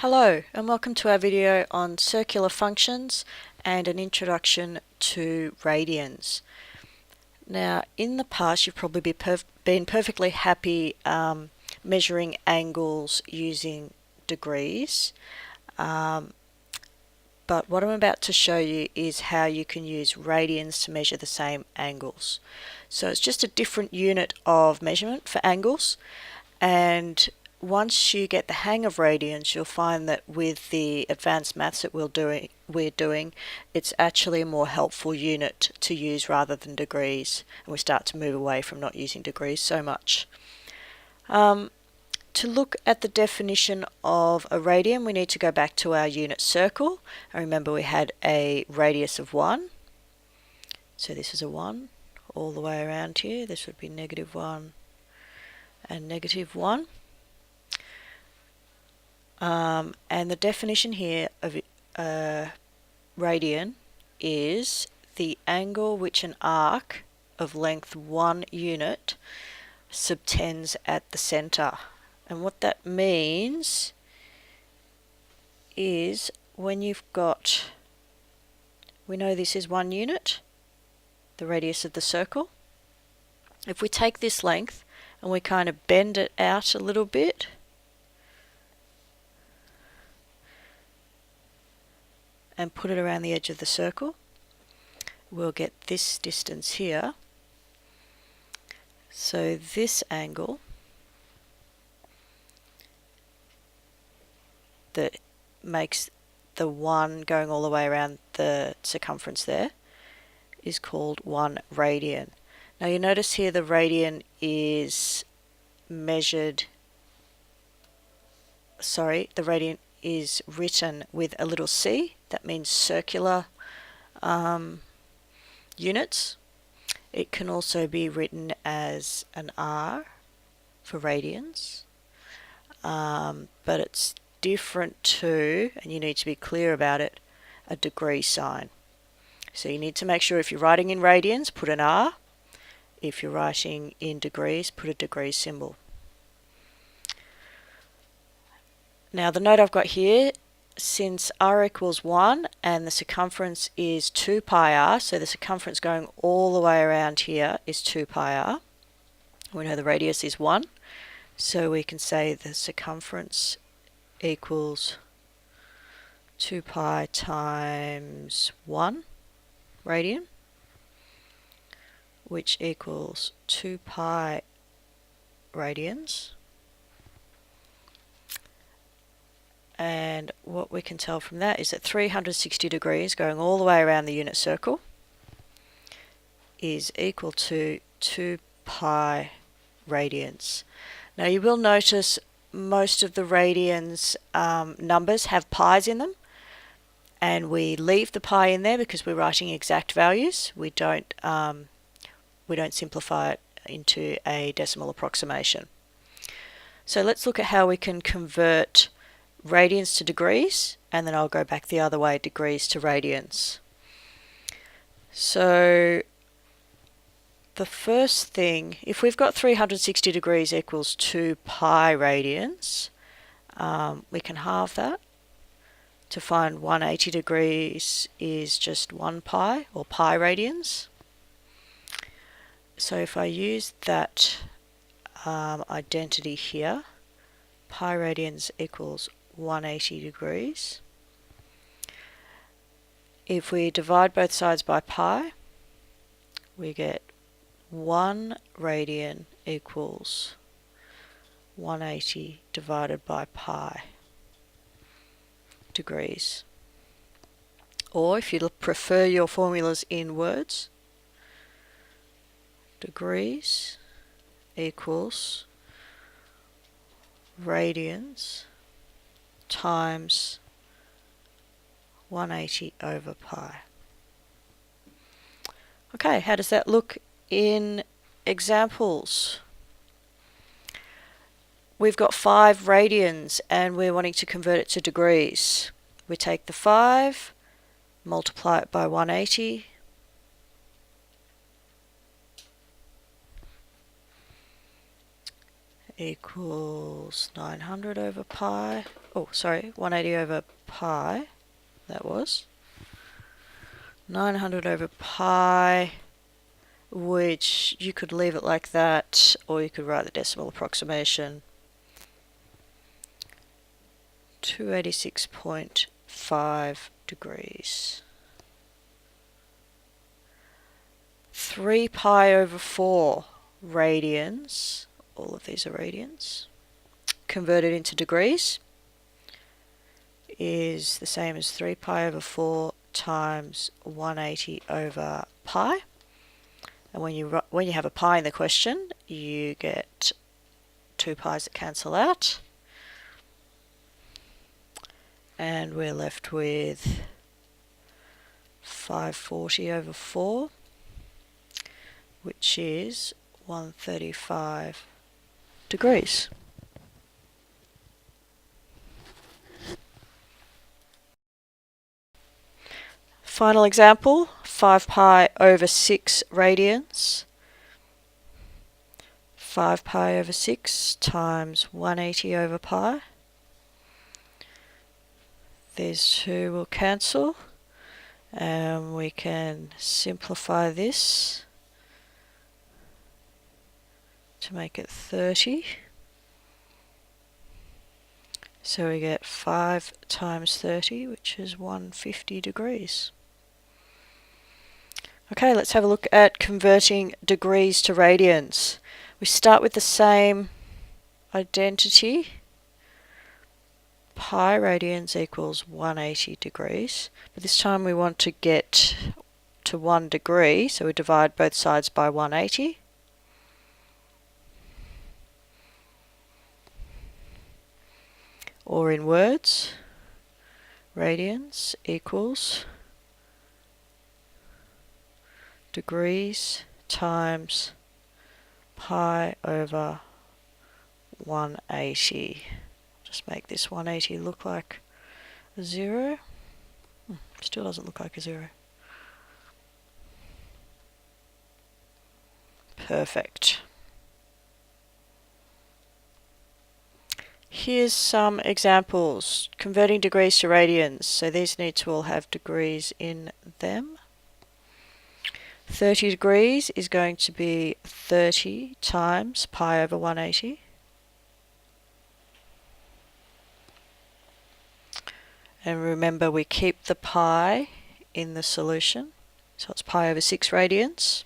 Hello and welcome to our video on circular functions and an introduction to radians. Now in the past you've probably been perfectly happy measuring angles using degrees, but what I'm about to show you is how you can use radians to measure the same angles. So it's just a different unit of measurement for angles, and once you get the hang of radians, you'll find that with the advanced maths that we're doing, it's actually a more helpful unit to use rather than degrees, and we start to move away from not using degrees so much. To look at the definition of a radian, we need to go back to our unit circle. And remember, we had a radius of 1. So this is a 1 all the way around here. This would be -1 and -1. And the definition here of radian is the angle which an arc of length 1 unit subtends at the center. And what that means is when you've got, we know this is 1 unit, the radius of the circle. If we take this length and we kind of bend it out a little bit, and put it around the edge of the circle, we'll get this distance here. So this angle that makes the 1 going all the way around the circumference there is called 1 radian. Now you notice here the radian is measured, the radian is written with a little c. That means circular units. It can also be written as an R for radians, but it's different to, and you need to be clear about it, a degree sign. So you need to make sure if you're writing in radians, put an R. If you're writing in degrees, put a degree symbol. Now the note I've got here, since r equals 1 and the circumference is 2 pi r, so the circumference going all the way around here is 2 pi r. We know the radius is 1, so we can say the circumference equals 2 pi times 1 radian, which equals 2 pi radians. And what we can tell from that is that 360 degrees going all the way around the unit circle is equal to 2 pi radians. Now you will notice most of the radians numbers have pi's in them, and we leave the pi in there because we're writing exact values. We don't simplify it into a decimal approximation. So let's look at how we can convert radians to degrees, and then I'll go back the other way, degrees to radians. So the first thing, if we've got 360 degrees equals 2 pi radians, we can halve that to find 180 degrees is just 1 pi, or pi radians. So if I use that identity here, pi radians equals 180 degrees. If we divide both sides by pi, we get 1 radian equals 180 divided by pi degrees. Or if you prefer your formulas in words, degrees equals radians times 180 over pi. Okay, how does that look in examples? We've got 5 radians and we're wanting to convert it to degrees. We take the 5, multiply it by 180, equals 900 over pi. oh sorry, 180 over pi, that was 900 over pi, which you could leave it like that, or you could write the decimal approximation. 286.5 degrees. 3 pi over 4 radians, all of these are radians, converted into degrees is the same as 3 pi over 4 times 180 over pi. And when you have a pi in the question, you get 2 pi's that cancel out. And we're left with 540 over 4, which is 135 degrees. Final example, 5 pi over 6 radians. 5 pi over 6 times 180 over pi. These two will cancel, and we can simplify this to make it 30. So we get 5 times 30, which is 150 degrees. Okay, let's have a look at converting degrees to radians. We start with the same identity. Pi radians equals 180 degrees, but this time we want to get to 1 degree, so we divide both sides by 180. Or in words, radians equals degrees times pi over 180. Just make this 180 look like a 0. Still doesn't look like a 0. Perfect. Here's some examples. Converting degrees to radians. So these need to all have degrees in them. 30 degrees is going to be 30 times pi over 180. And remember, we keep the pi in the solution, so it's pi over 6 radians.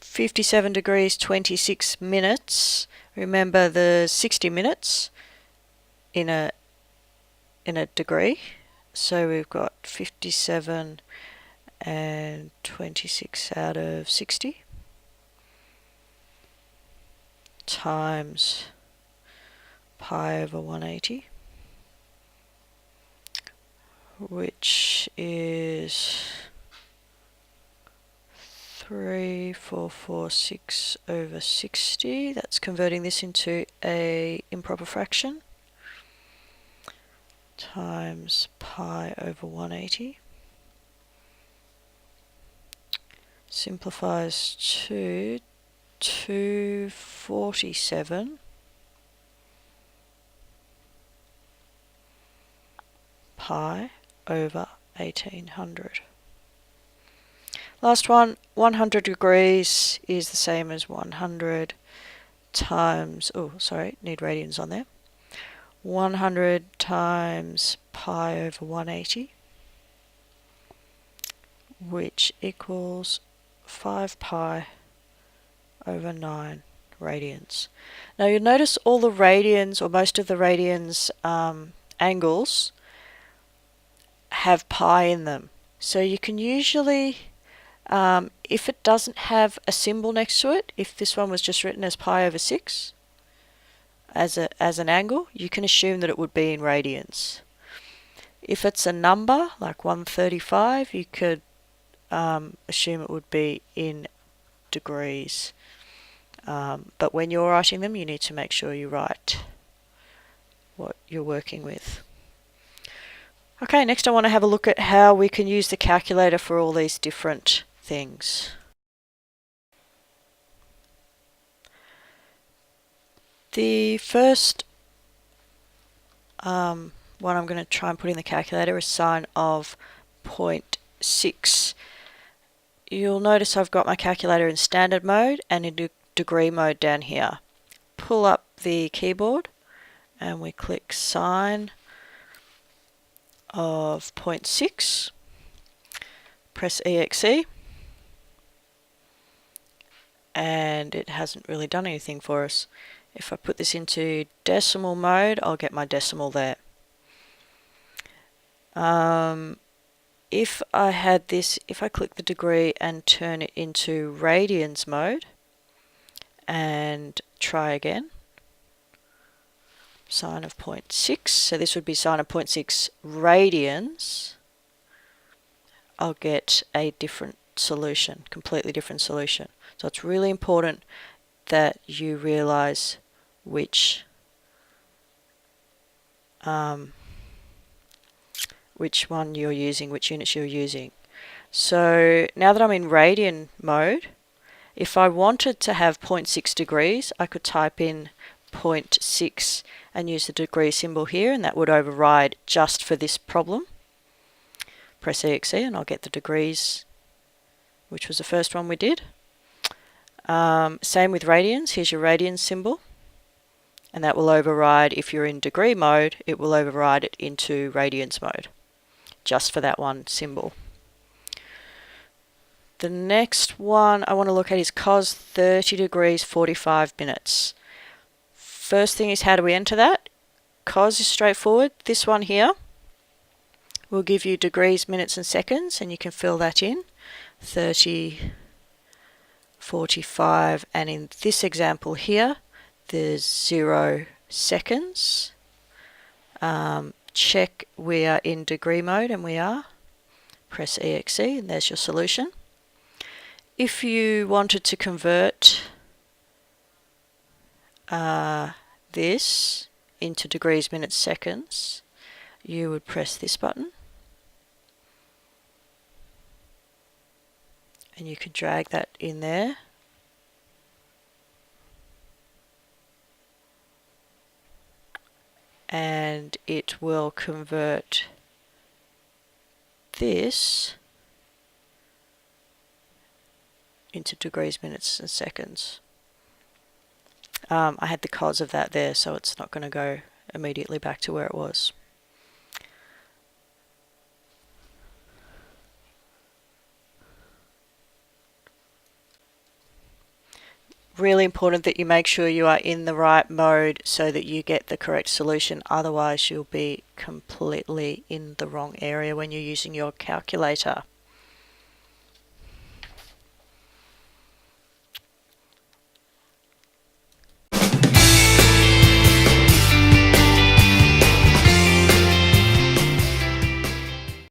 57 degrees, 26 minutes. Remember the 60 minutes in a degree, so we've got 57 and 26 out of 60 times pi over 180, which is 3446 over 60. That's converting this into a improper fraction, times pi over 180. Simplifies to 247 pi over 1800. Last one, 100 degrees is the same as 100 times, oh sorry, need radians on there. 100 times pi over 180, which equals 5 pi over 9 radians. Now you'll notice all the radians, or most of the radians angles, have pi in them. So you can usually, if it doesn't have a symbol next to it, if this one was just written as pi over 6 as an angle, you can assume that it would be in radians. If it's a number, like 135, you could assume it would be in degrees. But when you're writing them, you need to make sure you write what you're working with. Okay, next I want to have a look at how we can use the calculator for all these different things. The first what I'm going to try and put in the calculator is sine of 0.6. You'll notice I've got my calculator in standard mode and in degree mode down here. Pull up the keyboard and we click sine of 0.6, press EXE, and it hasn't really done anything for us. If I put this into decimal mode, I'll get my decimal there. If I had this, if I click the degree and turn it into radians mode and try again, sine of 0.6, so this would be sine of 0.6 radians, I'll get a different solution, completely different solution. So it's really important that you realize which one you're using, which units you're using. So now that I'm in radian mode, if I wanted to have 0.6 degrees, I could type in 0.6 and use the degree symbol here, and that would override just for this problem. Press EXE and I'll get the degrees, which was the first one we did. Same with radians. Here's your radians symbol, and that will override, if you're in degree mode, it will override it into radians mode, just for that one symbol. The next one I want to look at is cos 30 degrees 45 minutes. First thing is, how do we enter that? Cos is straightforward. This one here will give you degrees, minutes and seconds, and you can fill that in. 30, 45, and in this example here, there's 0 seconds. Check we are in degree mode, and we are. Press EXE and there's your solution. If you wanted to convert this into degrees, minutes, seconds, you would press this button and you can drag that in there. And it will convert this into degrees, minutes and seconds. I had the cos of that there, so it's not going to go immediately back to where it was. Really important that you make sure you are in the right mode so that you get the correct solution, otherwise you'll be completely in the wrong area when you're using your calculator.